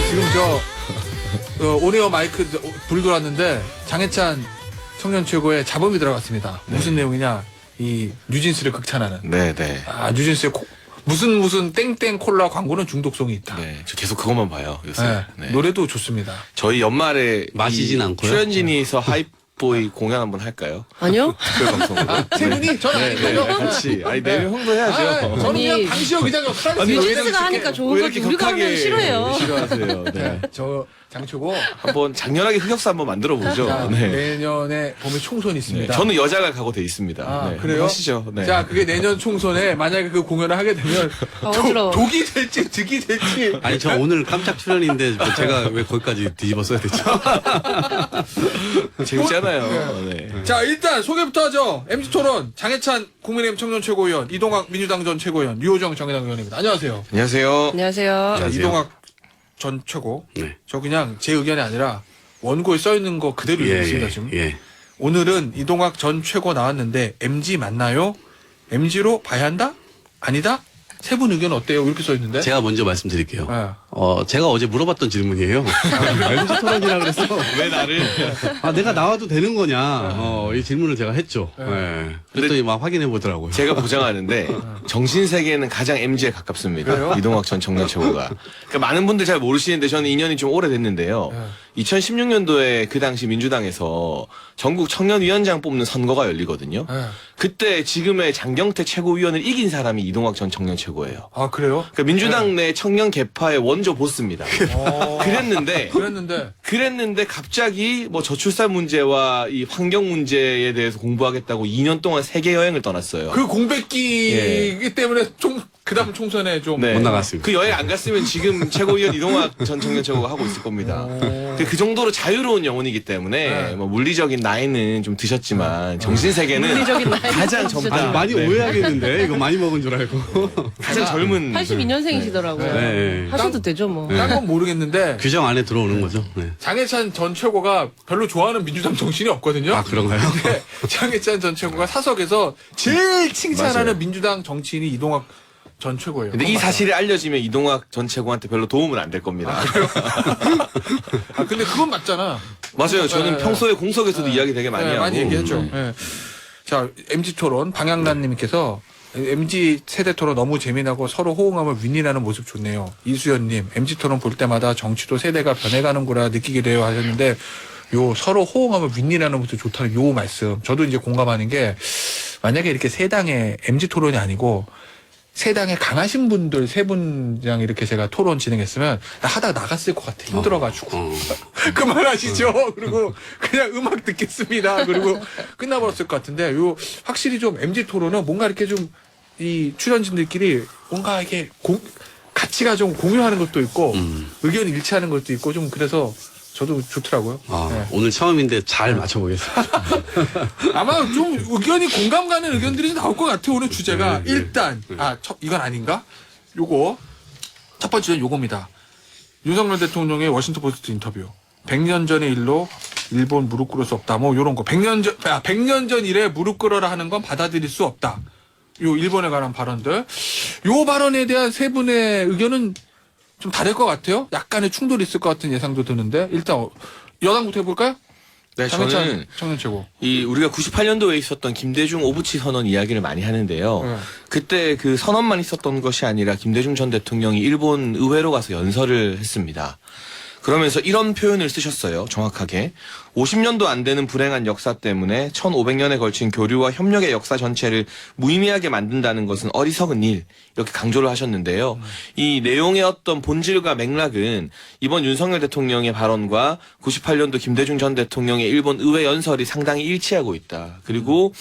지금 오네어 마이크 불 돌았는데 장해찬 청년 최고의 자범이 들어갔습니다. 네. 무슨 내용이냐? 이 뉴진스를 극찬하는. 네네. 아, 뉴진스의 무슨 땡땡 콜라 광고는 중독성이 있다. 네, 저 계속 그것만 봐요 요새. 네, 네. 노래도 좋습니다. 저희 연말에 마시진 않고요. 출연진이서 하이보이 공연 한번 할까요? 아니요? 특별 방송으로. 세 분이 전 네, 네, 아니고요. 같이. 아니 네 명도 해야죠. 저는 그냥 아니, 방시혁 의장 역할을 아니, 해요. 왜 뉴진스가 하니까 좋은 왜 거지 이렇게 우리가 하면 격하게 싫어해요. 싫어하세요? 네. 네, 저 장초고. 한번 장렬하게 흑역사 한번 만들어 보죠. 자, 네. 내년에 봄에 총선이 네. 있습니다. 저는 여자가 가고 돼 있습니다. 아, 네. 그래요? 하시죠. 네. 자, 그게 내년 총선에 만약에 그 공연을 하게 되면 어지러워. 독이 될지 득이 될지. 아니 저 오늘 깜짝 출연인데 제가 왜 거기까지 뒤집어 써야 되죠? 재밌잖아요. 네. 자, 일단 소개부터 하죠. MZ토론 장해찬 국민의힘 청년 최고위원, 이동학 민주당 전 최고위원, 유호정 정의당 의원입니다. 안녕하세요. 안녕하세요. 안녕하세요. 자, 안녕하세요. 이동학 전 최고. 네. 저 그냥 제 의견이 아니라 원고에 써 있는 거 그대로 읽겠습니다, 지금. 예. 오늘은 이동학 전 최고 나왔는데 MZ 맞나요? MZ로 봐야 한다? 아니다? 세 분 의견 어때요? 이렇게 써 있는데. 제가 먼저 말씀드릴게요. 네. 제가 어제 물어봤던 질문이에요. MZ 토론이라 그래서 왜 나를? 아 내가 나와도 되는 거냐? 이 질문을 제가 했죠. 네. 예. 그랬더니 막 확인해 보더라고요. 제가 보장하는데 정신 세계는 가장 MZ에 가깝습니다. 그래요? 이동학 전 청년 최고가. 그러니까 많은 분들 잘 모르시는데 저는 인연이 좀 오래됐는데요. 2016년도에 그 당시 민주당에서 전국 청년위원장 뽑는 선거가 열리거든요. 네. 그때 지금의 장경태 최고위원을 이긴 사람이 이동학 전 청년 최고예요. 아, 그래요? 그러니까 민주당 내 청년 개파의 원조 보스입니다. 어, 그랬는데 갑자기 뭐 저출산 문제와 이 환경 문제에 대해서 공부하겠다고 2년 동안 세계 여행을 떠났어요. 그 공백기이기 때문에 그 다음 총선에 좀. 네. 못 나갔습니다. 그 여행 안 갔으면 지금 최고위원 이동학 전 청년 최고가 하고 있을 겁니다. 그 정도로 자유로운 영혼이기 때문에 네. 뭐 물리적인 나이는 좀 드셨지만 정신 세계는 물리적인 나이 가장 진짜 젊다. 아니, 많이 네. 오해하겠는데 이거 많이 먹은 줄 알고. 가장 젊은 82년생이시더라고요. 네. 하셔도 되죠 뭐. 딴 건 모르겠는데 규정 안에 들어오는 거죠. 네. 장해찬 전 최고가 별로 좋아하는 민주당 정신이 없거든요. 아 그런가요? 근데 장해찬 전 최고가 사석에서 제일 칭찬하는 맞아요. 민주당 정치인이 이동학 전 최고예요. 근데 이 사실이 알려지면 이동학 전 최고한테 별로 도움은 안 될 겁니다. 아, 근데 그건 맞잖아. 맞아요. 저는 네, 평소에 공석에서도 이야기 되게 많이 하고. 많이 얘기했죠. 네. 자, MZ 토론 방향란님께서 MZ 세대 토론 너무 재미나고 서로 호응하며 윈윈하는 모습 좋네요. 이수연님, MZ 토론 볼 때마다 정치도 세대가 변해가는구나 느끼게 돼요 하셨는데 요 서로 호응하며 윈윈하는 모습 좋다는 요 말씀 저도 이제 공감하는 게 만약에 이렇게 세 당의 MZ 토론이 아니고 세 당에 강하신 분들 세 분이랑 이렇게 제가 토론 진행했으면 하다가 나갔을 것 같아. 힘들어가지고. 그만하시죠. 그리고 그냥 음악 듣겠습니다. 그리고 끝나버렸을 것 같은데 요 확실히 좀 MZ 토론은 뭔가 이렇게 좀 이 출연진들끼리 뭔가 이게 가치가 좀 공유하는 것도 있고 의견 일치하는 것도 있고 좀 그래서 저도 좋더라고요. 네. 오늘 처음인데 잘 맞춰보겠습니다. 아마 좀 의견이 공감 가는 의견들이 나올 것 같아요. 오늘 주제가. 일단, 이건 아닌가? 요거. 첫 번째는 요겁니다. 윤석열 대통령의 워싱턴 포스트 인터뷰. 100년 전의 일로 일본 무릎 꿇을 수 없다. 뭐 요런 거. 100년 전 일에 무릎 꿇어라 하는 건 받아들일 수 없다. 요 일본에 관한 발언들. 요 발언에 대한 세 분의 의견은 좀 다를 것 같아요. 약간의 충돌이 있을 것 같은 예상도 드는데 일단 여당부터 해볼까요? 네, 장해찬 저는 청년 최고. 우리가 98년도에 있었던 김대중 오부치 선언 이야기를 많이 하는데요. 네. 그때 그 선언만 있었던 것이 아니라 김대중 전 대통령이 일본 의회로 가서 연설을 했습니다. 그러면서 이런 표현을 쓰셨어요. 정확하게. 50년도 안 되는 불행한 역사 때문에 1500년에 걸친 교류와 협력의 역사 전체를 무의미하게 만든다는 것은 어리석은 일. 이렇게 강조를 하셨는데요. 이 내용의 어떤 본질과 맥락은 이번 윤석열 대통령의 발언과 98년도 김대중 전 대통령의 일본 의회 연설이 상당히 일치하고 있다. 그리고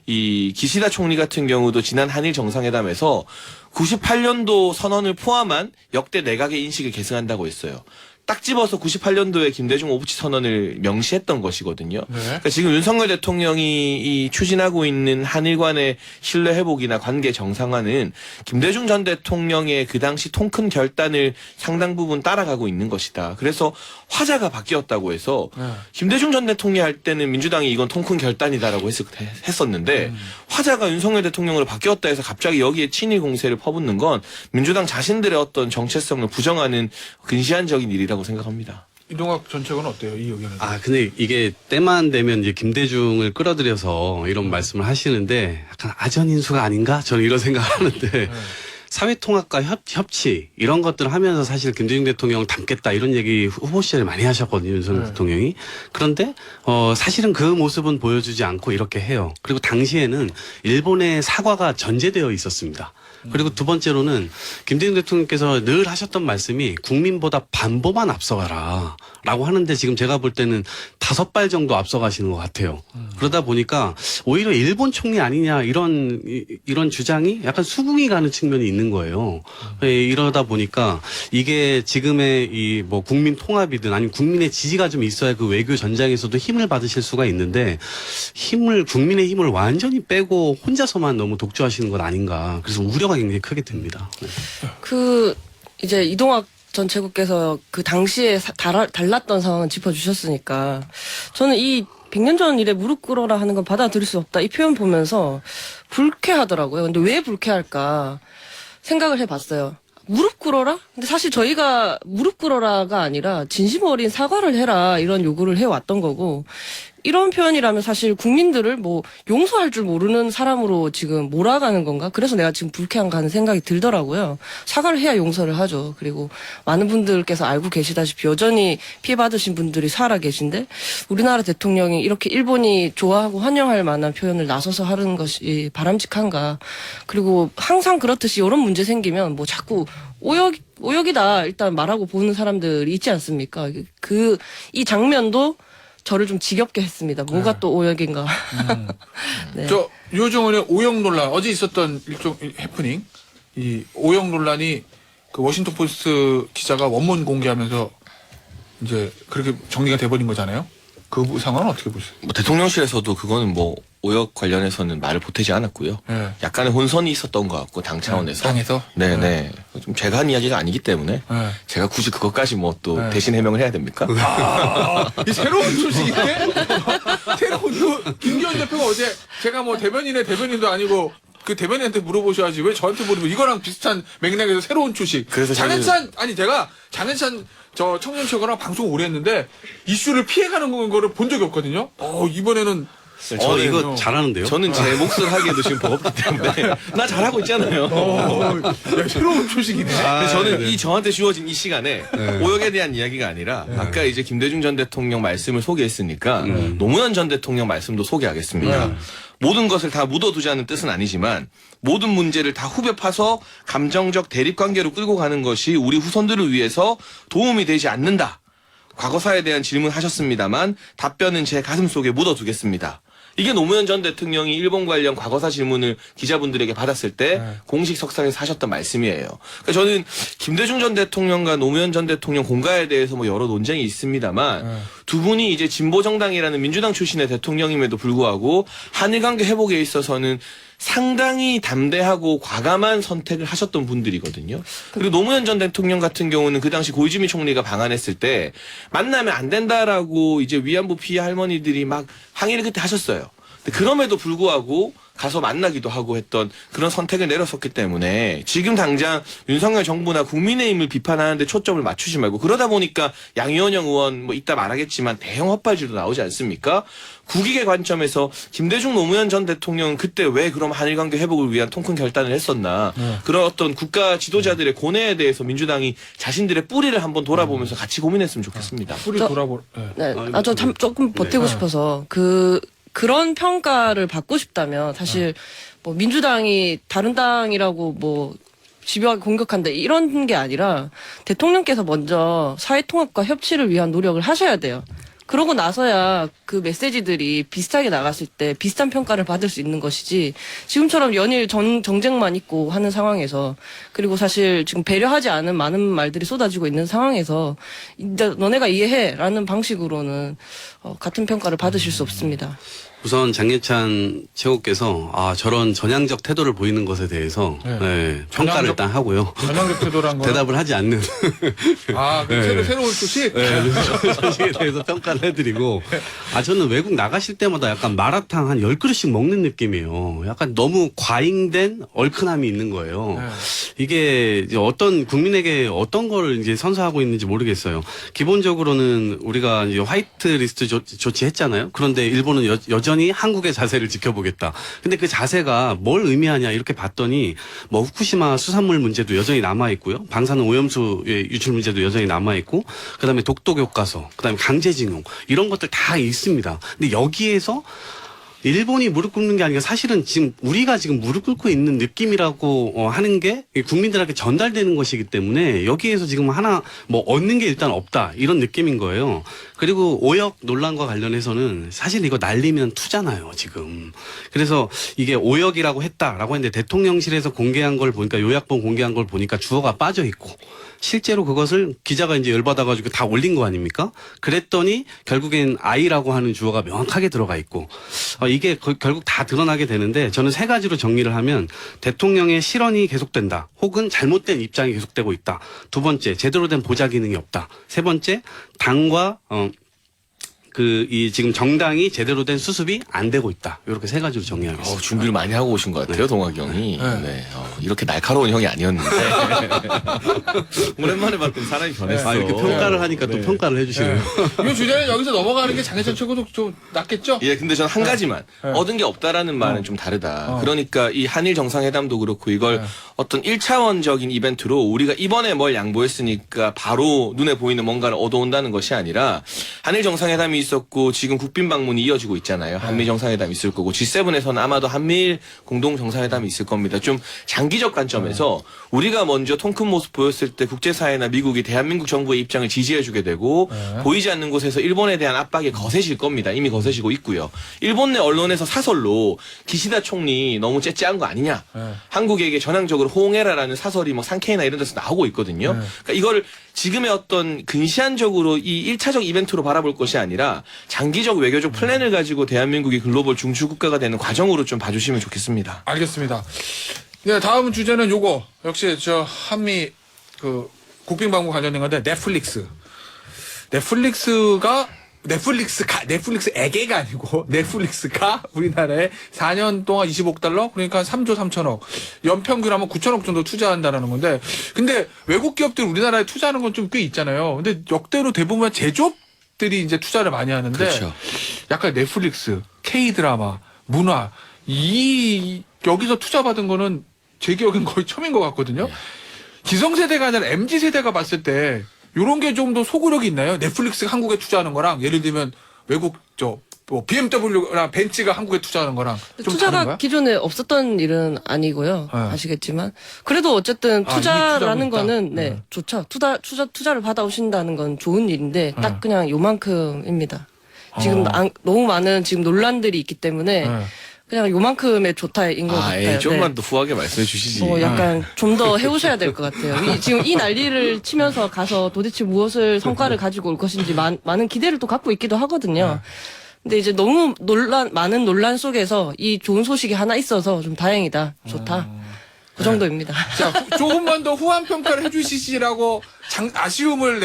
이 기시다 총리 같은 경우도 지난 한일 정상회담에서 98년도 선언을 포함한 역대 내각의 인식을 계승한다고 했어요. 딱 집어서 98년도에 김대중 오부치 선언을 명시했던 것이거든요. 네. 그러니까 지금 윤석열 대통령이 이 추진하고 있는 한일 간의 신뢰 회복이나 관계 정상화는 김대중 전 대통령의 그 당시 통큰 결단을 상당 부분 따라가고 있는 것이다. 그래서 화자가 바뀌었다고 해서 김대중 전 대통령이 할 때는 민주당이 이건 통큰 결단이다라고 했었는데 화자가 윤석열 대통령으로 바뀌었다 해서 갑자기 여기에 친일 공세를 퍼붓는 건 민주당 자신들의 어떤 정체성을 부정하는 근시안적인 일이라고 된다고 생각합니다. 이동학 전 최고는 어때요? 이 의견은? 아, 근데 이게 때만 되면 이제 김대중을 끌어들여서 이런 말씀을 하시는데 약간 아전인수가 아닌가? 저는 이런 생각을 하는데 사회통합과 협치 이런 것들을 하면서 사실 김대중 대통령 닮겠다 이런 얘기 후보 시절에 많이 하셨거든요. 윤석열 대통령이. 그런데 사실은 그 모습은 보여주지 않고 이렇게 해요. 그리고 당시에는 일본의 사과가 전제되어 있었습니다. 그리고 두 번째로는 김대중 대통령께서 늘 하셨던 말씀이 국민보다 반보만 앞서가라 라고 하는데 지금 제가 볼 때는 5발 정도 앞서가시는 것 같아요. 그러다 보니까 오히려 일본 총리 아니냐 이런 주장이 약간 수긍이 가는 측면이 있는 거예요. 이러다 보니까 이게 지금의 이 뭐 국민 통합이든 아니면 국민의 지지가 좀 있어야 그 외교 전장에서도 힘을 받으실 수가 있는데 국민의 힘을 완전히 빼고 혼자서만 너무 독주하시는 것 아닌가. 그래서 우려가 굉장히 크게 됩니다. 네. 이제 이동학 전 최고께서 그 당시에 달랐던 상황을 짚어주셨으니까 저는 이 100년 전 일에 무릎 꿇어라 하는 건 받아들일 수 없다. 이 표현 보면서 불쾌하더라고요. 근데 왜 불쾌할까 생각을 해봤어요. 무릎 꿇어라? 근데 사실 저희가 무릎 꿇어라가 아니라 진심 어린 사과를 해라 이런 요구를 해왔던 거고 이런 표현이라면 사실 국민들을 뭐 용서할 줄 모르는 사람으로 지금 몰아가는 건가? 그래서 내가 지금 불쾌한가 하는 생각이 들더라고요. 사과를 해야 용서를 하죠. 그리고 많은 분들께서 알고 계시다시피 여전히 피해받으신 분들이 살아 계신데 우리나라 대통령이 이렇게 일본이 좋아하고 환영할 만한 표현을 나서서 하는 것이 바람직한가? 그리고 항상 그렇듯이 이런 문제 생기면 뭐 자꾸 오역이다 일단 말하고 보는 사람들이 있지 않습니까? 이 장면도 저를 좀 지겹게 했습니다. 뭐가 또 오역인가. 네. 저 유호정원의 오역 논란 어제 있었던 일종 해프닝 이 오역 논란이 그 워싱턴 포스트 기자가 원문 공개하면서 이제 그렇게 정리가 돼버린 거잖아요. 그 상황은 어떻게 보세요? 뭐 대통령실에서도 그거는 뭐 오역 관련해서는 말을 보태지 않았고요. 네. 약간의 혼선이 있었던 것 같고 당 차원에서. 당에서? 네네. 좀 제가 한 이야기가 아니기 때문에 네. 제가 굳이 그것까지 뭐 또 네. 대신 해명을 해야 됩니까? 이 새로운 소식인데? 새로운 김기현 대표가 어제 제가 뭐 대변인도 아니고 그 대변인한테 물어보셔야지 왜 저한테 물어보고 이거랑 비슷한 맥락에서 새로운 소식. 그래서 장해찬 제가 장해찬 저 청년체육이랑 방송 오래 했는데 이슈를 피해가는 거를 본 적이 없거든요. 이번에는 저 이거 잘하는데요? 저는 제 몫을 하기에도 지금 버겁기 때문에 나 잘하고 있잖아요. 야, 새로운 소식이네. 근데 저는 저한테 주어진 이 시간에 오역에 대한 이야기가 아니라 아까 이제 김대중 전 대통령 말씀을 소개했으니까 노무현 전 대통령 말씀도 소개하겠습니다. 모든 것을 다 묻어두자는 뜻은 아니지만 모든 문제를 다 후벼 파서 감정적 대립관계로 끌고 가는 것이 우리 후손들을 위해서 도움이 되지 않는다. 과거사에 대한 질문하셨습니다만 답변은 제 가슴속에 묻어두겠습니다. 이게 노무현 전 대통령이 일본 관련 과거사 질문을 기자분들에게 받았을 때 공식 석상에서 하셨던 말씀이에요. 그러니까 저는 김대중 전 대통령과 노무현 전 대통령 공가에 대해서 뭐 여러 논쟁이 있습니다만 두 분이 이제 진보정당이라는 민주당 출신의 대통령임에도 불구하고 한일 관계 회복에 있어서는 상당히 담대하고 과감한 선택을 하셨던 분들이거든요. 그리고 노무현 전 대통령 같은 경우는 그 당시 고이즈미 총리가 방한했을 때 만나면 안 된다라고 이제 위안부 피해 할머니들이 막 항의를 그때 하셨어요. 근데 그럼에도 불구하고 가서 만나기도 하고 했던 그런 선택을 내렸었기 때문에 지금 당장 윤석열 정부나 국민의힘을 비판하는데 초점을 맞추지 말고 그러다 보니까 양이원영 의원 뭐 이따 말하겠지만 대형 헛발질도 나오지 않습니까? 국익의 관점에서 김대중 노무현 전 대통령은 그때 왜 그럼 한일관계 회복을 위한 통큰 결단을 했었나 그런 어떤 국가 지도자들의 고뇌에 대해서 민주당이 자신들의 뿌리를 한번 돌아보면서 같이 고민했으면 좋겠습니다. 뿌리 돌아보. 네. 저 조금 버티고 싶어서 그런 평가를 받고 싶다면 사실 뭐 민주당이 다른 당이라고 뭐 집요하게 공격한다 이런 게 아니라 대통령께서 먼저 사회통합과 협치를 위한 노력을 하셔야 돼요. 그러고 나서야 그 메시지들이 비슷하게 나갔을 때 비슷한 평가를 받을 수 있는 것이지 지금처럼 연일 정쟁만 있고 하는 상황에서 그리고 사실 지금 배려하지 않은 많은 말들이 쏟아지고 있는 상황에서 이제 너네가 이해해라는 방식으로는 같은 평가를 받으실 수 없습니다. 우선 장예찬 최고께서 저런 전향적 태도를 보이는 것에 대해서 네. 평가를 일단 하고요. 전향적 태도란 거. 대답을 하지 않는 그 새로운 소식. 소식에 대해서 평가를 해드리고 저는 외국 나가실 때마다 약간 마라탕 한 10그릇씩 먹는 느낌이에요. 약간 너무 과잉된 얼큰함이 있는 거예요. 네. 이게 이제 어떤 국민에게 어떤 걸 이제 선사하고 있는지 모르겠어요. 기본적으로는 우리가 이제 화이트 리스트 조치했잖아요. 그런데 일본은 여전히 한국의 자세를 지켜보겠다. 근데 그 자세가 뭘 의미하냐 이렇게 봤더니 뭐 후쿠시마 수산물 문제도 여전히 남아 있고요. 방사능 오염수의 유출 문제도 여전히 남아 있고, 그다음에 독도 교과서, 그다음에 강제징용 이런 것들 다 있습니다. 근데 여기에서 일본이 무릎 꿇는 게 아니라 사실은 지금 우리가 지금 무릎 꿇고 있는 느낌이라고 하는 게 국민들에게 전달되는 것이기 때문에 여기에서 지금 하나 뭐 얻는 게 일단 없다 이런 느낌인 거예요. 그리고 오역 논란과 관련해서는 사실 이거 날리면 투잖아요 지금. 그래서 이게 오역이라고 했다라고 했는데 대통령실에서 공개한 걸 보니까 요약본 공개한 걸 보니까 주어가 빠져 있고 실제로 그것을 기자가 이제 열받아가지고 다 올린 거 아닙니까? 그랬더니 결국엔 I라고 하는 주어가 명확하게 들어가 있고 이게 결국 다 드러나게 되는데 저는 세 가지로 정리를 하면 대통령의 실언이 계속된다. 혹은 잘못된 입장이 계속되고 있다. 두 번째, 제대로 된 보좌 기능이 없다. 세 번째, 당과 이 지금 정당이 제대로 된 수습이 안 되고 있다. 이렇게 세 가지로 정리하겠습니다. 준비를 많이 하고 오신 것 같아요, 동학이 형이. 네. 이렇게 날카로운 형이 아니었는데. 오랜만에 봤더니 사람이 변했어. 이렇게 평가를 하니까 또 평가를 해주시네요. 이 주제는 여기서 넘어가는 게 장혜찬 최고도 좀 낫겠죠? 예, 근데 저는 한 가지만 얻은 게 없다라는 말은 좀 다르다. 그러니까 이 한일 정상회담도 그렇고 이걸 어떤 1차원적인 이벤트로 우리가 이번에 뭘 양보했으니까 바로 눈에 보이는 뭔가를 얻어온다는 것이 아니라 한일 정상회담이 있었고 지금 국빈 방문이 이어지고 있잖아요. 한미 정상회담 있을 거고 G7에서는 아마도 한미일 공동 정상회담이 있을 겁니다. 좀 장기적 관점에서 우리가 먼저 통 큰 모습 보였을 때 국제사회나 미국이 대한민국 정부의 입장을 지지해주게 되고 보이지 않는 곳에서 일본에 대한 압박이 거세질 겁니다. 이미 거세지고 있고요. 일본 내 언론에서 사설로 기시다 총리 너무 째째한 거 아니냐. 한국에게 전향적으로 호응해라라는 사설이 뭐 상케이나 이런 데서 나오고 있거든요. 그러니까 이거를 지금의 어떤 근시안적으로 이 1차적 이벤트로 바라볼 것이 아니라 장기적 외교적 플랜을 가지고 대한민국이 글로벌 중추국가가 되는 과정으로 좀 봐주시면 좋겠습니다. 알겠습니다. 네, 다음 주제는 요거. 역시 저 한미 국빈 방문 관련된 건데 넷플릭스에게가 아니고 넷플릭스가 우리나라에 4년 동안 20억 달러 그러니까 3조 3천억 연평균 하면 9천억 정도 투자한다라는 건데 근데 외국 기업들이 우리나라에 투자하는 건 좀 꽤 있잖아요. 근데 역대로 대부분 제조업들이 이제 투자를 많이 하는데 그렇죠. 약간 넷플릭스, K-드라마, 문화 여기서 투자받은 거는 제 기억엔 거의 처음인 것 같거든요. 기성세대가 아니라 MZ세대가 봤을 때 요런 게 좀 더 소구력이 있나요? 넷플릭스가 한국에 투자하는 거랑 예를 들면 외국 BMW나 벤츠가 한국에 투자하는 거랑 좀 투자가 다른가요? 기존에 없었던 일은 아니고요. 네. 아시겠지만 그래도 어쨌든 이미 투자라는 투자하고 있다. 거는 좋죠. 투자를 받아오신다는 건 좋은 일인데 딱 그냥 요만큼입니다. 지금 너무 많은 지금 논란들이 있기 때문에 그냥 요만큼의 조타인 것 같아요. 좀만 더 후하게 말씀해 주시지. 약간 좀 더 해오셔야 될 것 같아요. 지금 이 난리를 치면서 가서 도대체 무엇을 성과를 가지고 올 것인지 많은 기대를 또 갖고 있기도 하거든요. 근데 이제 너무 많은 논란 속에서 이 좋은 소식이 하나 있어서 좀 다행이다. 좋다. 그 정도입니다. 자, 조금만 더 후한 평가를 해주시지라고 아쉬움을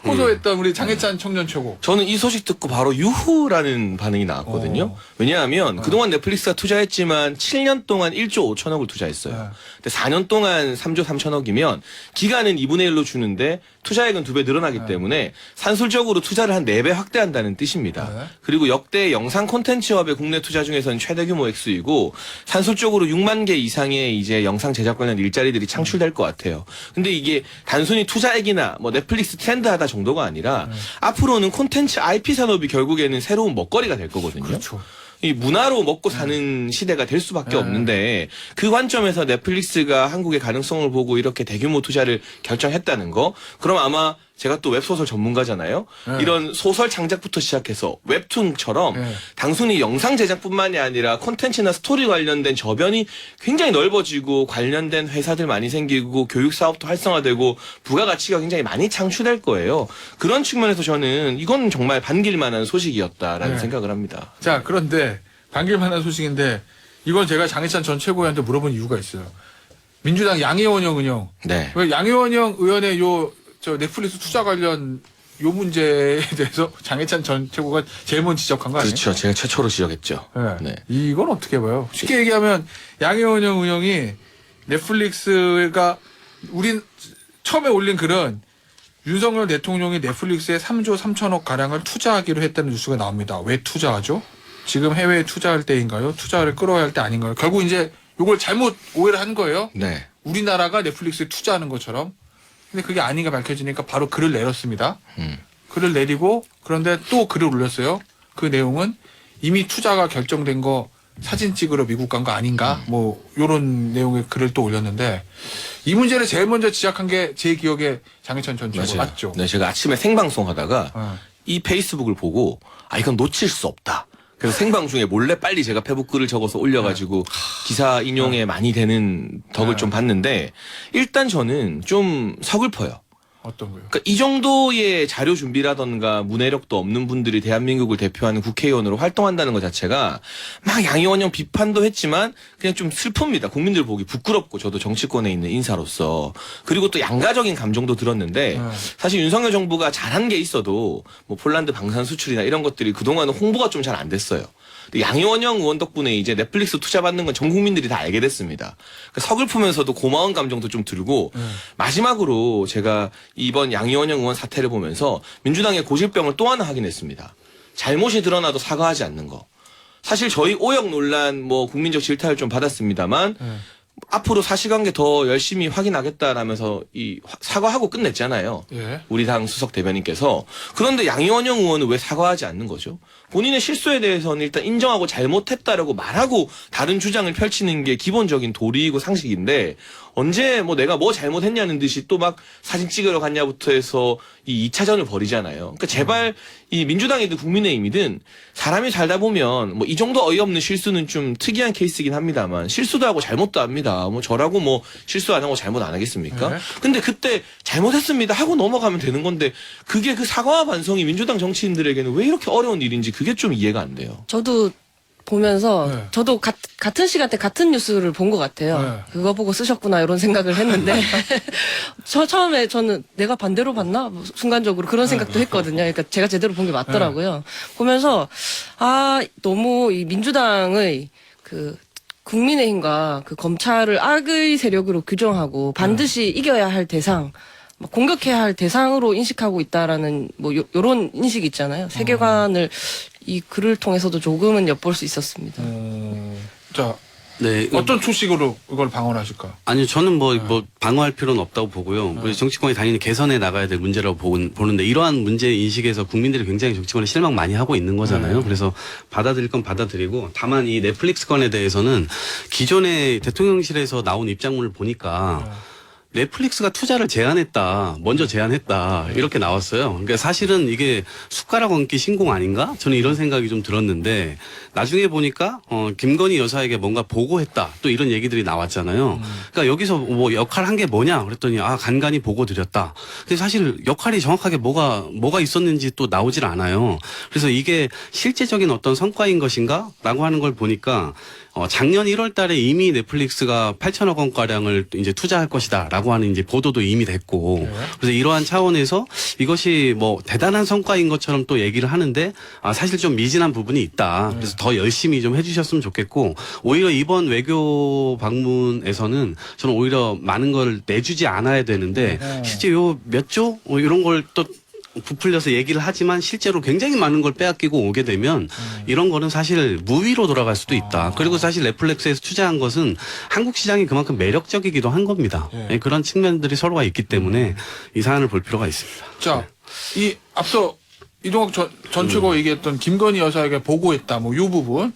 호소했던 우리 장혜찬 청년 최고. 저는 이 소식 듣고 바로 유후라는 반응이 나왔거든요. 왜냐하면 그동안 넷플릭스가 투자했지만 7년 동안 1조 5천억을 투자했어요. 근데 4년 동안 3조 3천억이면 기간은 2분의 1로 주는데 투자액은 2배 늘어나기 때문에 산술적으로 투자를 한 4배 확대한다는 뜻입니다. 그리고 역대 영상 콘텐츠업의 국내 투자 중에서는 최대 규모 액수이고 산술적으로 6만 개 이상의 이제 영상 제작 관련 일자리들이 창출될 것 같아요. 근데 이게 단순히 투자액이나 뭐 넷플릭스 트렌드하다 정도가 아니라 앞으로는 콘텐츠 IP 산업이 결국에는 새로운 먹거리가 될 거거든요. 그렇죠. 이 문화로 먹고 사는 시대가 될 수밖에 없는데 그 관점에서 넷플릭스가 한국의 가능성을 보고 이렇게 대규모 투자를 결정했다는 거 그럼 아마 제가 또 웹소설 전문가잖아요. 네. 이런 소설 창작부터 시작해서 웹툰처럼 네. 단순히 영상 제작뿐만이 아니라 콘텐츠나 스토리 관련된 저변이 굉장히 넓어지고 관련된 회사들 많이 생기고 교육 사업도 활성화되고 부가가치가 굉장히 많이 창출될 거예요. 그런 측면에서 저는 이건 정말 반길 만한 소식이었다라는 네. 생각을 합니다. 자, 그런데 반길 만한 소식인데 이건 제가 장해찬 전 최고위원한테 물어본 이유가 있어요. 민주당 양혜원영 의원. 네. 왜 양혜원영 의원의 저 넷플릭스 투자 관련 요 문제에 대해서 장해찬 전 최고가 제일 먼저 지적한 거 아니에요? 그렇죠. 제가 최초로 지적했죠. 네. 네. 이건 어떻게 봐요? 쉽게 얘기하면 양혜원영 의원이 넷플릭스가 우린 처음에 올린 글은 윤석열 대통령이 넷플릭스에 3조 3천억 가량을 투자하기로 했다는 뉴스가 나옵니다. 왜 투자하죠? 지금 해외에 투자할 때인가요? 투자를 끌어야 할 때 아닌가요? 결국 이제 이걸 잘못 오해를 한 거예요. 네. 우리나라가 넷플릭스에 투자하는 것처럼. 근데 그게 아닌 게 밝혀지니까 바로 글을 내렸습니다. 글을 내리고 그런데 또 글을 올렸어요. 그 내용은 이미 투자가 결정된 거 사진 찍으러 미국 간 거 아닌가? 뭐 요런 내용의 글을 또 올렸는데 이 문제를 제일 먼저 지적한 게 제 기억에 장해찬 전 최고 맞죠? 네, 제가 아침에 생방송 하다가 어. 이 페이스북을 보고 이건 놓칠 수 없다. 그래서 생방 중에 몰래 빨리 제가 페북 글을 적어서 올려가지고 기사 인용에 많이 되는 덕을 좀 봤는데 일단 저는 좀 서글퍼요. 어떤 거요? 그러니까 이 정도의 자료 준비라던가 문해력도 없는 분들이 대한민국을 대표하는 국회의원으로 활동한다는 것 자체가 막 양의원형 비판도 했지만 그냥 좀 슬픕니다. 국민들 보기 부끄럽고 저도 정치권에 있는 인사로서 그리고 또 양가적인 감정도 들었는데 사실 윤석열 정부가 잘한 게 있어도 뭐 폴란드 방산 수출이나 이런 것들이 그동안은 홍보가 좀 잘 안 됐어요. 양의원형 의원 덕분에 이제 넷플릭스 투자 받는 건 전 국민들이 다 알게 됐습니다. 그러니까 서글프면서도 고마운 감정도 좀 들고 마지막으로 제가 이번 양의원형 의원 사태를 보면서 민주당의 고질병을 또 하나 확인했습니다. 잘못이 드러나도 사과하지 않는 거. 사실 저희 오역 논란 뭐 국민적 질타를 좀 받았습니다만 앞으로 사실관계 더 열심히 확인하겠다라면서 이 사과하고 끝냈잖아요. 예. 우리 당 수석 대변인께서. 그런데 양의원영 의원은 왜 사과하지 않는 거죠? 본인의 실수에 대해서는 일단 인정하고 잘못했다라고 말하고 다른 주장을 펼치는 게 기본적인 도리이고 상식인데 언제 뭐 내가 뭐 잘못했냐는 듯이 또 막 사진 찍으러 갔냐부터 해서 이 2차전을 벌이잖아요. 그러니까 제발 이 민주당이든 국민의힘이든 사람이 살다 보면 뭐 이 정도 어이없는 실수는 좀 특이한 케이스긴 합니다만 실수도 하고 잘못도 합니다. 뭐 저라고 뭐 실수 안 하고 잘못 안 하겠습니까? 네. 근데 그때 잘못했습니다 하고 넘어가면 되는 건데 그게 그 사과와 반성이 민주당 정치인들에게는 왜 이렇게 어려운 일인지 그게 좀 이해가 안 돼요. 저도 보면서 네. 저도 같은 시간대 같은 뉴스를 본 것 같아요. 네. 그거 보고 쓰셨구나 이런 생각을 했는데 처음에 저는 내가 반대로 봤나 뭐 순간적으로 그런 생각도 했거든요. 그러니까 제가 제대로 본 게 맞더라고요. 보면서 너무 이 민주당의 그 국민의힘과 그 검찰을 악의 세력으로 규정하고 반드시 이겨야 할 대상, 막 공격해야 할 대상으로 인식하고 있다라는 뭐 요런 인식이 있잖아요. 세계관을 이 글을 통해서도 조금은 엿볼 수 있었습니다. 자, 네. 어떤 초식으로 이걸 방어하실까? 아니요, 저는 뭐 방어할 필요는 없다고 보고요. 우리 정치권이 당연히 개선해 나가야 될 문제라고 보는데 이러한 문제 인식에서 국민들이 굉장히 정치권에 실망 많이 하고 있는 거잖아요. 그래서 받아들일 건 받아들이고 다만 이 넷플릭스 건에 대해서는 기존의 대통령실에서 나온 입장문을 보니까 넷플릭스가 투자를 제안했다. 먼저 제안했다. 이렇게 나왔어요. 그러니까 사실은 이게 숟가락 얹기 신공 아닌가? 저는 이런 생각이 좀 들었는데 나중에 보니까 김건희 여사에게 뭔가 보고했다. 또 이런 얘기들이 나왔잖아요. 그러니까 여기서 뭐 역할 한 게 뭐냐? 그랬더니 간간히 보고 드렸다. 근데 사실 역할이 정확하게 뭐가 있었는지 또 나오질 않아요. 그래서 이게 실제적인 어떤 성과인 것인가? 라고 하는 걸 보니까 작년 1월 달에 이미 넷플릭스가 8천억 원가량을 이제 투자할 것이다 라고 하는 이제 보도도 이미 됐고 그래서 이러한 차원에서 이것이 뭐 대단한 성과인 것처럼 또 얘기를 하는데 사실 좀 미진한 부분이 있다. 그래서 더 열심히 좀 해주셨으면 좋겠고 오히려 이번 외교 방문에서는 저는 오히려 많은 걸 내주지 않아야 되는데 실제 요 몇 조? 이런 걸 또 부풀려서 얘기를 하지만 실제로 굉장히 많은 걸 빼앗기고 오게 되면 이런 거는 사실 무위로 돌아갈 수도 있다. 그리고 사실 넷플릭스에서 투자한 것은 한국 시장이 그만큼 매력적이기도 한 겁니다. 예, 그런 측면들이 서로가 있기 때문에 이 사안을 볼 필요가 있습니다. 자, 이 앞서 이동학 전 최고 얘기했던 김건희 여사에게 보고했다. 뭐 요 부분.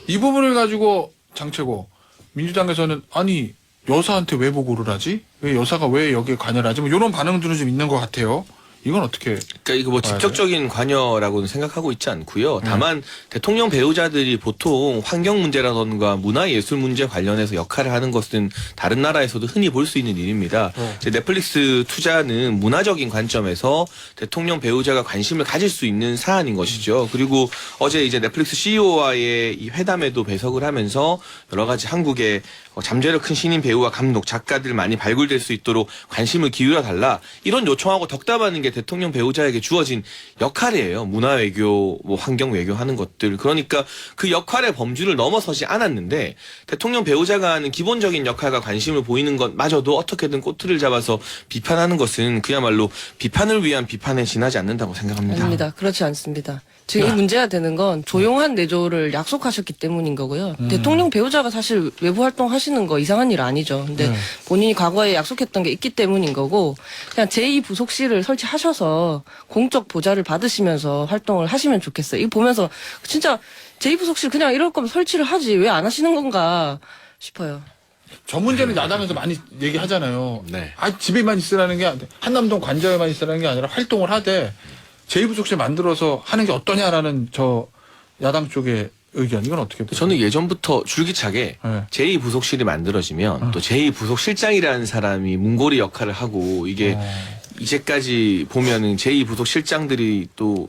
이 부분을 가지고 장 최고 민주당에서는 아니 여사한테 왜 보고를 하지? 왜 여사가 왜 여기에 관여를 하지? 뭐 이런 반응들은 좀 있는 것 같아요. 이건 어떻게? 그러니까 이거 뭐 직접적인 관여라고는 생각하고 있지 않고요. 다만 대통령 배우자들이 보통 환경 문제라던가 문화예술 문제 관련해서 역할을 하는 것은 다른 나라에서도 흔히 볼 수 있는 일입니다. 이제 넷플릭스 투자는 문화적인 관점에서 대통령 배우자가 관심을 가질 수 있는 사안인 것이죠. 그리고 어제 이제 넷플릭스 CEO와의 이 회담에도 배석을 하면서 여러 가지 한국의 잠재력 큰 신인 배우와 감독, 작가들 많이 발굴될 수 있도록 관심을 기울여 달라. 이런 요청하고 덕담하는 게 대통령 배우자에게 주어진 역할이에요. 문화 외교, 뭐 환경 외교 하는 것들. 그러니까 그 역할의 범주를 넘어서지 않았는데 대통령 배우자가 하는 기본적인 역할과 관심을 보이는 것마저도 어떻게든 꼬투리를 잡아서 비판하는 것은 그야말로 비판을 위한 비판에 지나지 않는다고 생각합니다. 아닙니다. 그렇지 않습니다. 지금 이 문제가 되는 건 조용한 내조를 약속하셨기 때문인 거고요. 대통령 배우자가 사실 외부 활동하시는 거 이상한 일 아니죠. 근데 본인이 과거에 약속했던 게 있기 때문인 거고 그냥 제2부속실을 설치하셔서 공적 보좌를 받으시면서 활동을 하시면 좋겠어요. 이거 보면서 진짜 제2부속실 그냥 이럴 거면 설치를 하지 왜 안 하시는 건가 싶어요. 저 문제는 야당에서 많이 얘기하잖아요. 네. 집에만 있으라는 게 아니라 한남동 관저에만 있으라는 게 아니라 활동을 하되 제2부속실 만들어서 하는 게 어떠냐라는 저 야당 쪽의 의견 이건 어떻게 보세요? 저는 예전부터 줄기차게 네. 제2부속실이 만들어지면 또 제2부속실장이라는 사람이 문고리 역할을 하고 이게 이제까지 보면은 제2부속실장들이 또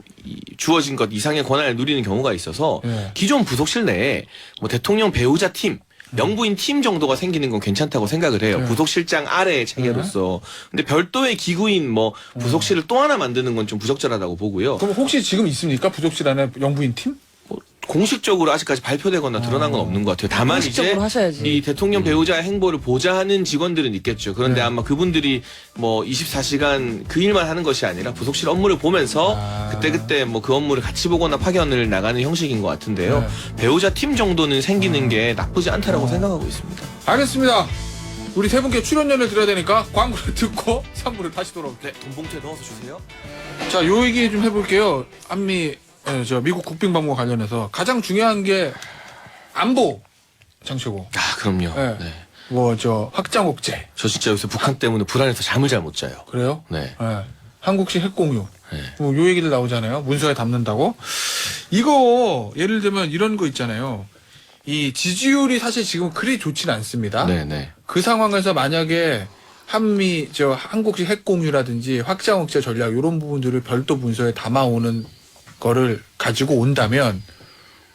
주어진 것 이상의 권한을 누리는 경우가 있어서 네. 기존 부속실 내에 뭐 대통령 배우자 팀 명부인 팀 정도가 생기는 건 괜찮다고 생각을 해요. 네. 부속실장 아래의 체계로서. 근데 별도의 기구인 뭐 부속실을 또 하나 만드는 건 좀 부적절하다고 보고요. 그럼 혹시 지금 있습니까? 부속실 안에 영부인 팀? 뭐 공식적으로 아직까지 발표되거나 드러난 건 없는 것 같아요. 다만 이제 공식적으로 하셔야지. 이 대통령 배우자의 행보를 보좌하는 직원들은 있겠죠. 그런데 아마 그분들이 뭐 24시간 그 일만 하는 것이 아니라 부속실 업무를 보면서 그때그때 뭐 그 업무를 같이 보거나 파견을 나가는 형식인 것 같은데요. 배우자 팀 정도는 생기는 게 나쁘지 않다라고 생각하고 있습니다. 알겠습니다. 우리 세 분께 출연료를 드려야 되니까 광고를 듣고 3부를 다시 돌아올게요. 네, 돈봉투에 넣어서 주세요. 자, 요 얘기 좀 해볼게요. 미국 국빈방문과 관련해서 가장 중요한 게 안보 장치고. 아, 그럼요. 네. 네. 확장 억제. 저 진짜 요새 북한 때문에 불안해서 잠을 잘 못 자요. 그래요? 네. 네. 한국식 핵공유. 네. 요 얘기들 나오잖아요. 문서에 담는다고. 이거 예를 들면 이런 거 있잖아요. 이 지지율이 사실 지금 그리 좋지는 않습니다. 네, 네. 그 상황에서 만약에 한국식 핵공유라든지 확장 억제 전략 이런 부분들을 별도 문서에 담아오는 거를 가지고 온다면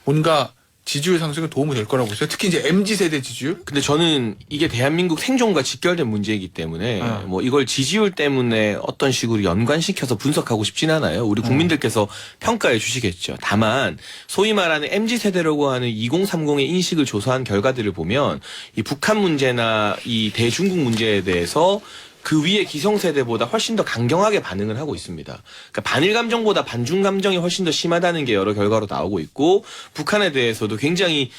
뭔가 지지율 상승에 도움이 될 거라고 보세요. 특히 이제 MZ세대 지지율? 근데 저는 이게 대한민국 생존과 직결된 문제이기 때문에 뭐 이걸 지지율 때문에 어떤 식으로 연관시켜서 분석하고 싶진 않아요. 우리 국민들께서 평가해 주시겠죠. 다만 소위 말하는 MZ세대라고 하는 2030의 인식을 조사한 결과들을 보면 이 북한 문제나 이 대중국 문제에 대해서 그 위에 기성세대보다 훨씬 더 강경하게 반응을 하고 있습니다. 그러니까 반일 감정보다 반중 감정이 훨씬 더 심하다는 게 여러 결과로 나오고 있고 북한에 대해서도 굉장히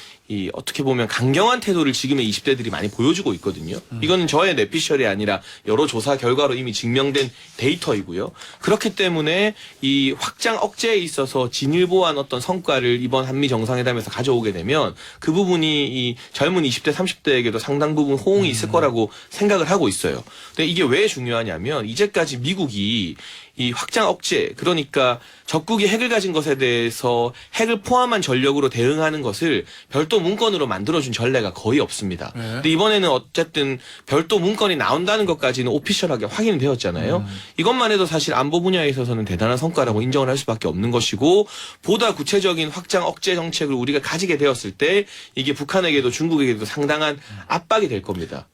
어떻게 보면 강경한 태도를 지금의 20대들이 많이 보여주고 있거든요. 이거는 저의 내피셜이 아니라 여러 조사 결과로 이미 증명된 데이터이고요. 그렇기 때문에 이 확장 억제에 있어서 진일보한 어떤 성과를 이번 한미 정상회담에서 가져오게 되면 그 부분이 이 젊은 20대, 30대에게도 상당 부분 호응이 있을 거라고 생각을 하고 있어요. 근데 이게 왜 중요하냐면 이제까지 미국이 이 확장 억제, 그러니까 적국이 핵을 가진 것에 대해서 핵을 포함한 전력으로 대응하는 것을 별도 문건으로 만들어준 전례가 거의 없습니다. 네. 근데 이번에는 어쨌든 별도 문건이 나온다는 것까지는 오피셜하게 확인이 되었잖아요. 이것만 해도 사실 안보 분야에 있어서는 대단한 성과라고 인정을 할 수밖에 없는 것이고 보다 구체적인 확장 억제 정책을 우리가 가지게 되었을 때 이게 북한에게도 중국에게도 상당한 압박이 될 겁니다.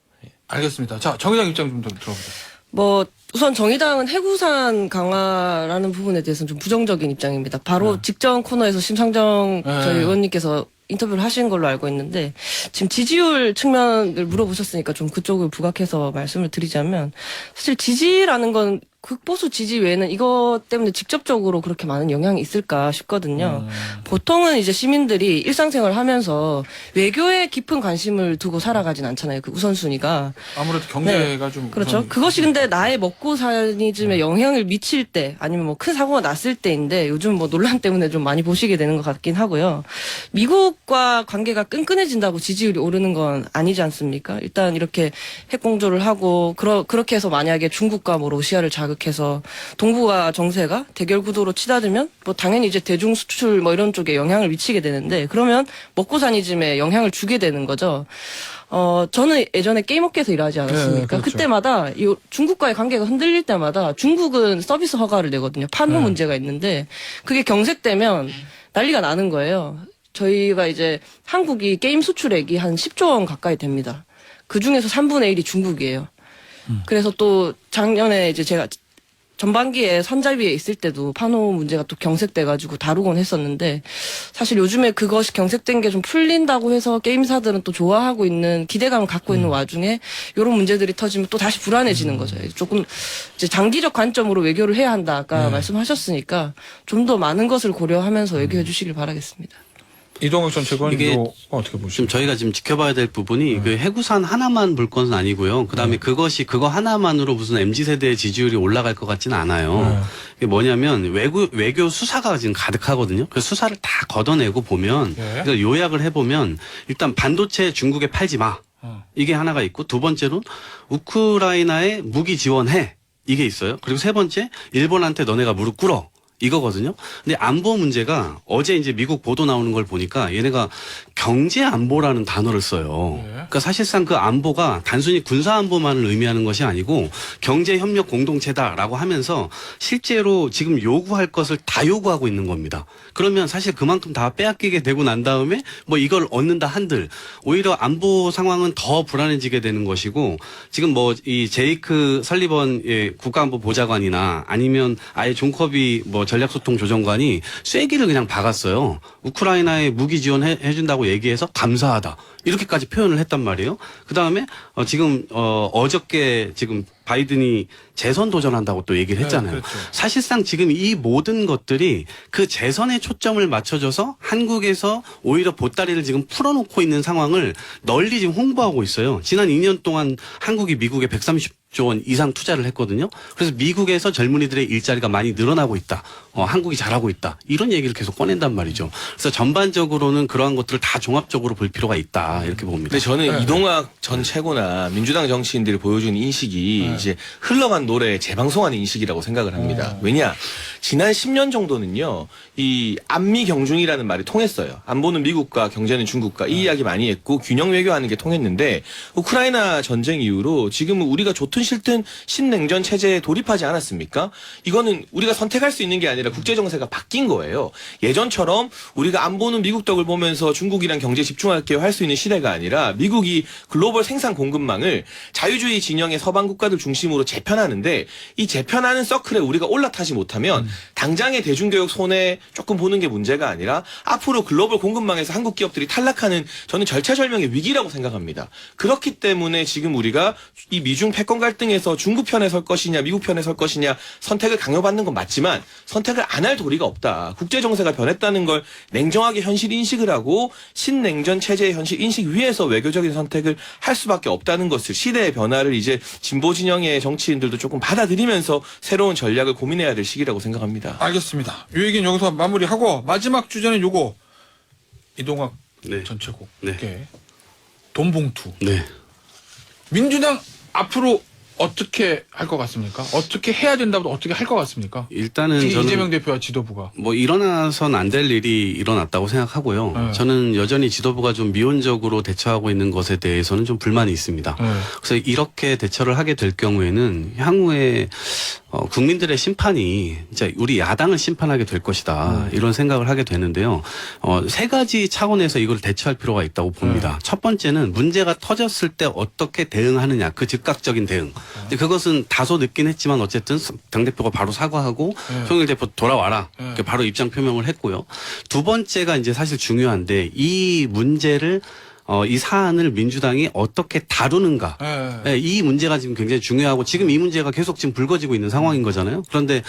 알겠습니다. 자, 정의당 입장 좀 더 들어보죠. 우선 정의당은 해구산 강화라는 부분에 대해서는 좀 부정적인 입장입니다. 바로 직전 코너에서 심상정 저희 의원님께서 인터뷰를 하신 걸로 알고 있는데 지금 지지율 측면을 물어보셨으니까 좀 그쪽을 부각해서 말씀을 드리자면 사실 지지라는 건 극보수 지지 외에는 이것 때문에 직접적으로 그렇게 많은 영향이 있을까 싶거든요. 보통은 이제 시민들이 일상생활을 하면서 외교에 깊은 관심을 두고 살아가진 않잖아요. 그 우선순위가. 아무래도 경제가 좀 그렇죠. 우선- 그것이 근데 나의 먹고 사니즘에 영향을 미칠 때 아니면 뭐 큰 사고가 났을 때인데 요즘 뭐 논란 때문에 좀 많이 보시게 되는 것 같긴 하고요. 미국과 관계가 끈끈해진다고 지지율이 오르는 건 아니지 않습니까? 일단 이렇게 핵 공조를 하고 그렇게 해서 만약에 중국과 뭐 러시아를 자극해서 동북아 정세가 대결 구도로 치닫으면 뭐 당연히 이제 대중 수출 뭐 이런 쪽에 영향을 미치게 되는데 그러면 먹고 사니즘에 영향을 주게 되는 거죠. 저는 예전에 게임업계에서 일하지 않았습니까? 네, 그렇죠. 그때마다 이 중국과의 관계가 흔들릴 때마다 중국은 서비스 허가를 내거든요. 판호 네. 문제가 있는데 그게 경색되면 난리가 나는 거예요. 저희가 이제 한국이 게임 수출액이 한 10조 원 가까이 됩니다. 그 중에서 3분의 1이 중국이에요. 그래서 또 작년에 이제 제가 전반기에 선잘비에 있을 때도 판호 문제가 또 경색돼가지고 다루곤 했었는데 사실 요즘에 그것이 경색된 게 좀 풀린다고 해서 게임사들은 또 좋아하고 있는 기대감을 갖고 있는 와중에 이런 문제들이 터지면 또 다시 불안해지는 거죠. 조금 이제 장기적 관점으로 외교를 해야 한다 아까 말씀하셨으니까 좀 더 많은 것을 고려하면서 외교해 주시길 바라겠습니다. 이동욱 전 최고는 이게 이거 어떻게 보십니까? 지금 저희가 지금 지켜봐야 될 부분이 그 해구산 하나만 볼 것은 아니고요. 그다음에 그거 하나만으로 무슨 MZ세대의 지지율이 올라갈 것 같지는 않아요. 이게 뭐냐면 외교 수사가 지금 가득하거든요. 그 수사를 다 걷어내고 보면 그래서 요약을 해보면 일단 반도체 중국에 팔지 마. 이게 하나가 있고 두 번째로 우크라이나에 무기 지원해. 이게 있어요. 그리고 세 번째 일본한테 너네가 무릎 꿇어. 이거거든요. 근데 안보 문제가 어제 이제 미국 보도 나오는 걸 보니까 얘네가 경제 안보라는 단어를 써요. 그러니까 사실상 그 안보가 단순히 군사 안보만을 의미하는 것이 아니고 경제 협력 공동체다라고 하면서 실제로 지금 요구할 것을 다 요구하고 있는 겁니다. 그러면 사실 그만큼 다 빼앗기게 되고 난 다음에 뭐 이걸 얻는다 한들 오히려 안보 상황은 더 불안해지게 되는 것이고 지금 뭐 이 제이크 설리번 국가안보 보좌관이나 아니면 아예 존 커비 뭐 전략소통조정관이 쐐기를 그냥 박았어요. 우크라이나에 무기 지원해준다고 얘기해서 감사하다. 이렇게까지 표현을 했단 말이에요. 그 다음에 지금 어저께 지금 바이든이 재선 도전한다고 또 얘기를 했잖아요. 네, 그렇죠. 사실상 지금 이 모든 것들이 그 재선에 초점을 맞춰줘서 한국에서 오히려 보따리를 지금 풀어놓고 있는 상황을 널리 지금 홍보하고 있어요. 지난 2년 동안 한국이 미국에 130조 원 이상 투자를 했거든요. 그래서 미국에서 젊은이들의 일자리가 많이 늘어나고 있다. 한국이 잘하고 있다. 이런 얘기를 계속 꺼낸단 말이죠. 그래서 전반적으로는 그러한 것들을 다 종합적으로 볼 필요가 있다. 이렇게 봅니다. 근데 저는 이동학 전 최고나 민주당 정치인들이 보여준 인식이 이제 흘러간 노래 재방송하는 인식이라고 생각을 합니다. 왜냐? 지난 10년 정도는요, 이 안미 경중이라는 말이 통했어요. 안보는 미국과 경제는 중국과 이 이야기 많이 했고 균형 외교하는 게 통했는데 우크라이나 전쟁 이후로 지금은 우리가 좋든 싫든 신냉전 체제에 돌입하지 않았습니까? 이거는 우리가 선택할 수 있는 게 아니라 국제 정세가 바뀐 거예요. 예전처럼 우리가 안보는 미국 덕을 보면서 중국이랑 경제 집중할게요 할 수 있는 시대가 아니라 미국이 글로벌 생산 공급망을 자유주의 진영의 서방 국가들 중심으로 재편하는데 이 재편하는 서클에 우리가 올라타지 못하면 당장의 대중교육 손해 조금 보는 게 문제가 아니라 앞으로 글로벌 공급망에서 한국 기업들이 탈락하는 저는 절체절명의 위기라고 생각합니다. 그렇기 때문에 지금 우리가 이 미중 패권 갈등에서 중국 편에 설 것이냐 미국 편에 설 것이냐 선택을 강요받는 건 맞지만 선택을 안 할 도리가 없다. 국제 정세가 변했다는 걸 냉정하게 현실 인식을 하고 신냉전 체제의 현실 인식 위에서 외교적인 선택을 할 수밖에 없다는 것을 시대의 변화를 이제 진보 진영의 정치인들도 조금 받아들이면서 새로운 전략을 고민해야 될 시기라고 생각합니다. 알겠습니다. 이 얘기는 여기서 마무리하고 마지막 주제는 요거 이동학 네. 전 최고. 네. 게 돈봉투. 네. 민주당 앞으로 어떻게 할 것 같습니까? 어떻게 해야 된다고 어떻게 할 것 같습니까? 일단은 특히 저는 이재명 대표와 지도부가. 뭐 일어나선 안 될 일이 일어났다고 생각하고요. 네. 저는 여전히 지도부가 좀 미온적으로 대처하고 있는 것에 대해서는 좀 불만이 있습니다. 그래서 이렇게 대처를 하게 될 경우에는 향후에 국민들의 심판이 이제 우리 야당을 심판하게 될 것이다. 이런 생각을 하게 되는데요. 세 가지 차원에서 이걸 대처할 필요가 있다고 봅니다. 첫 번째는 문제가 터졌을 때 어떻게 대응하느냐. 그 즉각적인 대응. 근데 그것은 다소 늦긴 했지만 어쨌든 당대표가 바로 사과하고 송일 대표 돌아와라. 이렇게 바로 입장 표명을 했고요. 두 번째가 이제 사실 중요한데 이 문제를 이 사안을 민주당이 어떻게 다루는가. 네, 이 문제가 지금 굉장히 중요하고 지금 이 문제가 계속 지금 불거지고 있는 상황인 거잖아요. 그런데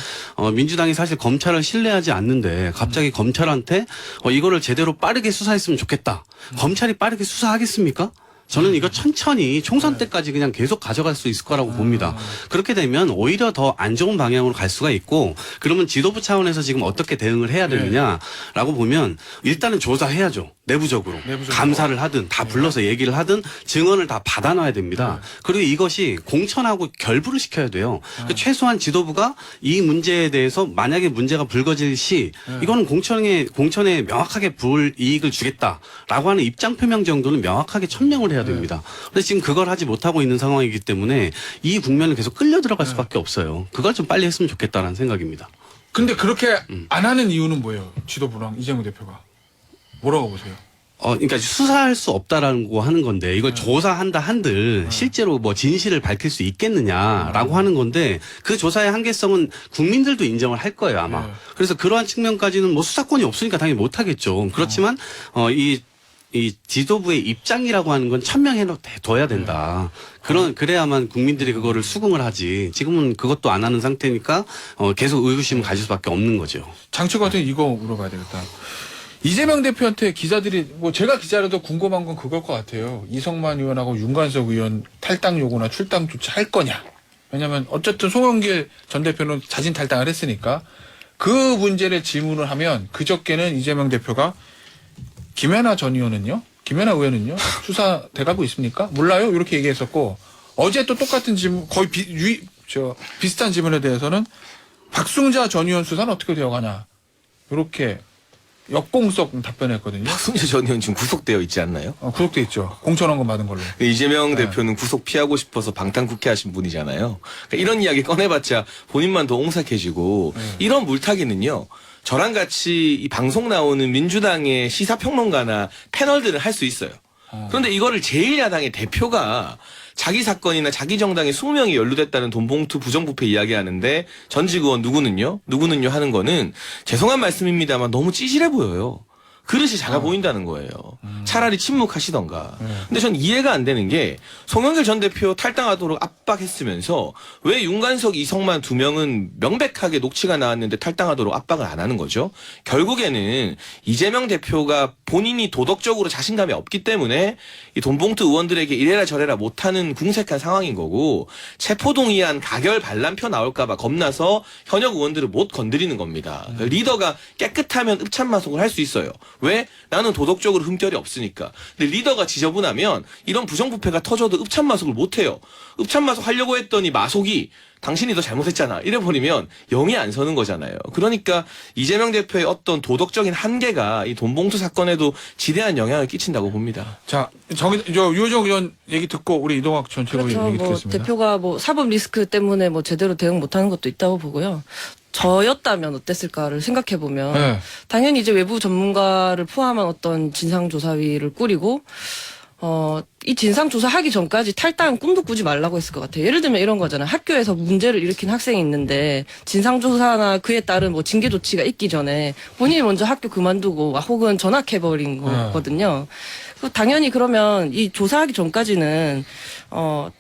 민주당이 사실 검찰을 신뢰하지 않는데 갑자기 검찰한테 이거를 제대로 빠르게 수사했으면 좋겠다. 검찰이 빠르게 수사하겠습니까? 저는 이거 천천히 총선 때까지 그냥 계속 가져갈 수 있을 거라고 봅니다. 그렇게 되면 오히려 더 안 좋은 방향으로 갈 수가 있고, 그러면 지도부 차원에서 지금 어떻게 대응을 해야 되느냐라고 보면 일단은 조사해야죠. 내부적으로. 감사를 하든 다 불러서 얘기를 하든 증언을 다 받아놔야 됩니다. 그리고 이것이 공천하고 결부를 시켜야 돼요. 그러니까 최소한 지도부가 이 문제에 대해서 만약에 문제가 불거질 시 이거는 공천에 명확하게 불이익을 주겠다라고 하는 입장 표명 정도는 명확하게 천명을 해야 됩니다. 근데 지금 그걸 하지 못하고 있는 상황이기 때문에 이 국면을 계속 끌려 들어갈 수밖에 없어요. 그걸 좀 빨리 했으면 좋겠다는 생각입니다. 근데 그렇게 안 하는 이유는 뭐예요? 지도부랑 이재명 대표가. 뭐라고 보세요? 그러니까 수사할 수 없다라고 하는 건데 이걸 조사한다 한들 실제로 뭐 진실을 밝힐 수 있겠느냐라고 하는 건데 그 조사의 한계성은 국민들도 인정을 할 거예요 아마. 그래서 그러한 측면까지는 뭐 수사권이 없으니까 당연히 못 하겠죠. 그렇지만 이 지도부의 입장이라고 하는 건 천명해 둬야 된다. 그래야만 국민들이 그거를 수긍을 하지. 지금은 그것도 안 하는 상태니까 계속 의구심을 가질 수밖에 없는 거죠. 장치관한테 이거 물어봐야 되겠다. 이재명 대표한테 기자들이 뭐 제가 기자라도 궁금한 건 그걸 것 같아요. 이성만 의원하고 윤관석 의원 탈당 요구나 출당 조치 할 거냐. 왜냐하면 어쨌든 송영길 전 대표는 자진 탈당을 했으니까 그 문제를 질문을 하면 그저께는 이재명 대표가 김연아 전 의원은요? 김연아 의원은요? 수사 돼가고 있습니까? 몰라요? 이렇게 얘기했었고 어제 또 똑같은 질문 거의 비슷한 질문에 대해서는 박승자 전 의원 수사는 어떻게 되어가냐. 이렇게 역공석 답변했거든요. 박승재 전 의원 지금 구속되어 있지 않나요? 구속돼 있죠. 공천원금 받은 걸로. 이재명 대표는 구속 피하고 싶어서 방탄국회 하신 분이잖아요. 그러니까 이런 이야기 꺼내봤자 본인만 더 옹색해지고 이런 물타기는요. 저랑 같이 이 방송 나오는 민주당의 시사평론가나 패널들은 할 수 있어요. 그런데 이거를 제1야당의 대표가 자기 사건이나 자기 정당에 20명이 연루됐다는 돈봉투 부정부패 이야기하는데 전직 의원 누구는요 하는 거는 죄송한 말씀입니다만 너무 찌질해 보여요. 그릇이 작아 보인다는 거예요. 차라리 침묵하시던가. 근데 전 이해가 안 되는 게 송영길 전 대표 탈당하도록 압박했으면서 왜 윤관석, 이성만 두 명은 명백하게 녹취가 나왔는데 탈당하도록 압박을 안 하는 거죠? 결국에는 이재명 대표가 본인이 도덕적으로 자신감이 없기 때문에 이 돈봉투 의원들에게 이래라 저래라 못하는 궁색한 상황인 거고 체포동의안 가결 반란표 나올까봐 겁나서 현역 의원들을 못 건드리는 겁니다. 리더가 깨끗하면 읍참마속을 할 수 있어요. 왜? 나는 도덕적으로 흠결이 없으니까. 근데 리더가 지저분하면 이런 부정부패가 터져도 읍참마속을 못해요. 읍참마속 하려고 했더니 마속이 당신이 더 잘못했잖아. 이래버리면 영이 안 서는 거잖아요. 그러니까 이재명 대표의 어떤 도덕적인 한계가 이 돈봉투 사건에도 지대한 영향을 끼친다고 봅니다. 자, 유호정 의원 얘기 듣고 우리 이동학 전 최고위원 그렇죠. 얘기 뭐 듣겠습니다. 대표가 뭐 사법 리스크 때문에 뭐 제대로 대응 못하는 것도 있다고 보고요. 저였다면 어땠을까를 생각해 보면 네. 당연히 이제 외부 전문가를 포함한 어떤 진상조사위를 꾸리고 이 진상조사하기 전까지 탈당 꿈도 꾸지 말라고 했을 것 같아요. 예를 들면 이런 거잖아요. 학교에서 문제를 일으킨 학생이 있는데 진상조사나 그에 따른 뭐 징계 조치가 있기 전에 본인이 먼저 학교 그만두고 혹은 전학해버린 거거든요. 당연히 그러면 이 조사하기 전까지는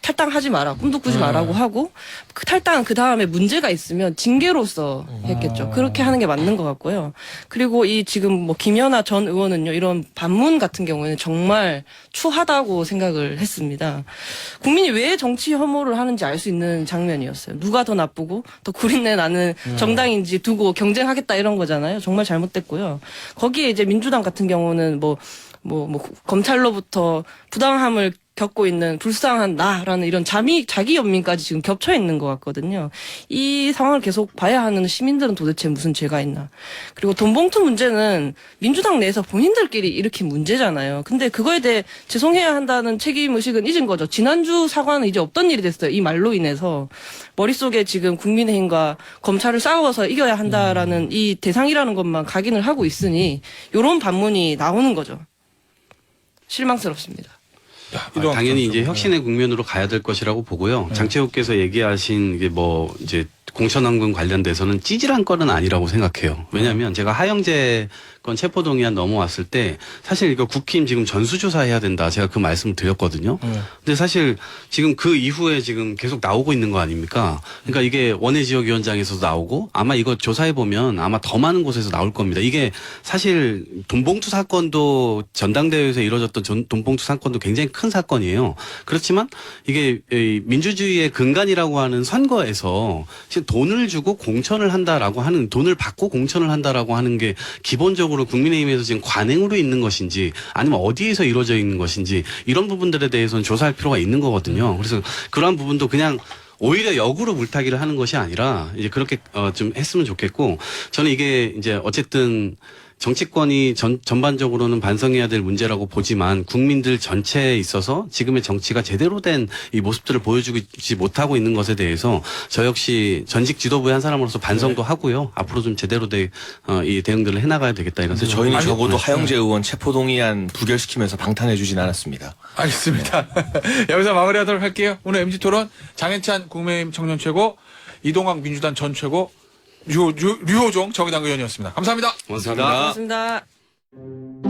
탈당하지 마라, 꿈도 꾸지 마라고 하고 그 탈당은 그 다음에 문제가 있으면 징계로서 했겠죠. 그렇게 하는 게 맞는 것 같고요. 그리고 이 지금 뭐 김연아 전 의원은요 이런 반문 같은 경우에는 정말 추하다고 생각을 했습니다. 국민이 왜 정치 혐오를 하는지 알 수 있는 장면이었어요. 누가 더 나쁘고 더 구린내 나는 정당인지 두고 경쟁하겠다 이런 거잖아요. 정말 잘못됐고요. 거기에 이제 민주당 같은 경우는 뭐 검찰로부터 부당함을 겪고 있는 불쌍한 나라는 이런 자기 연민까지 지금 겹쳐 있는 것 같거든요. 이 상황을 계속 봐야 하는 시민들은 도대체 무슨 죄가 있나. 그리고 돈봉투 문제는 민주당 내에서 본인들끼리 일으킨 문제잖아요. 근데 그거에 대해 죄송해야 한다는 책임의식은 잊은 거죠. 지난주 사과는 이제 없던 일이 됐어요. 이 말로 인해서. 머릿속에 지금 국민의힘과 검찰을 싸워서 이겨야 한다라는 이 대상이라는 것만 각인을 하고 있으니 이런 반문이 나오는 거죠. 실망스럽습니다. 당연히 이제 혁신의 국면으로 가야 될 것이라고 보고요. 장채호께서 얘기하신 이게 뭐 이제 공천원금 관련돼서는 찌질한 건은 아니라고 생각해요. 왜냐하면 제가 하영재 건 체포동의안 넘어왔을 때 사실 이거 국힘 지금 전수조사해야 된다. 제가 그 말씀을 드렸거든요. 근데 사실 지금 그 이후에 지금 계속 나오고 있는 거 아닙니까? 그러니까 이게 원외지역위원장에서도 나오고 아마 이거 조사해보면 아마 더 많은 곳에서 나올 겁니다. 이게 사실 돈봉투 사건도 전당대회에서 이루어졌던 돈봉투 사건도 굉장히 큰 사건이에요. 그렇지만 이게 이 민주주의의 근간이라고 하는 선거에서 지금 돈을 주고 공천을 한다라고 하는 돈을 받고 공천을 한다라고 하는 게 기본적으로 국민의힘에서 지금 관행으로 있는 것인지 아니면 어디에서 이루어져 있는 것인지 이런 부분들에 대해서는 조사할 필요가 있는 거거든요. 그래서 그러한 부분도 그냥 오히려 역으로 물타기를 하는 것이 아니라 이제 그렇게 좀 했으면 좋겠고 저는 이게 이제 어쨌든 정치권이 전반적으로는 반성해야 될 문제라고 보지만 국민들 전체에 있어서 지금의 정치가 제대로 된 이 모습들을 보여주지 못하고 있는 것에 대해서 저 역시 전직 지도부의 한 사람으로서 반성도 하고요. 앞으로 좀 제대로 된 이 대응들을 해나가야 되겠다 이런 생각. 저희는 아니, 적어도 하영재 의원 체포동의안 부결시키면서 방탄해주진 않았습니다. 알겠습니다. 여기서 마무리하도록 할게요. 오늘 MG토론 장해찬 국민의힘 청년 최고, 이동학 민주당 전 최고, 류호종 정의당 의원이었습니다. 감사합니다. 고맙습니다. 고맙습니다.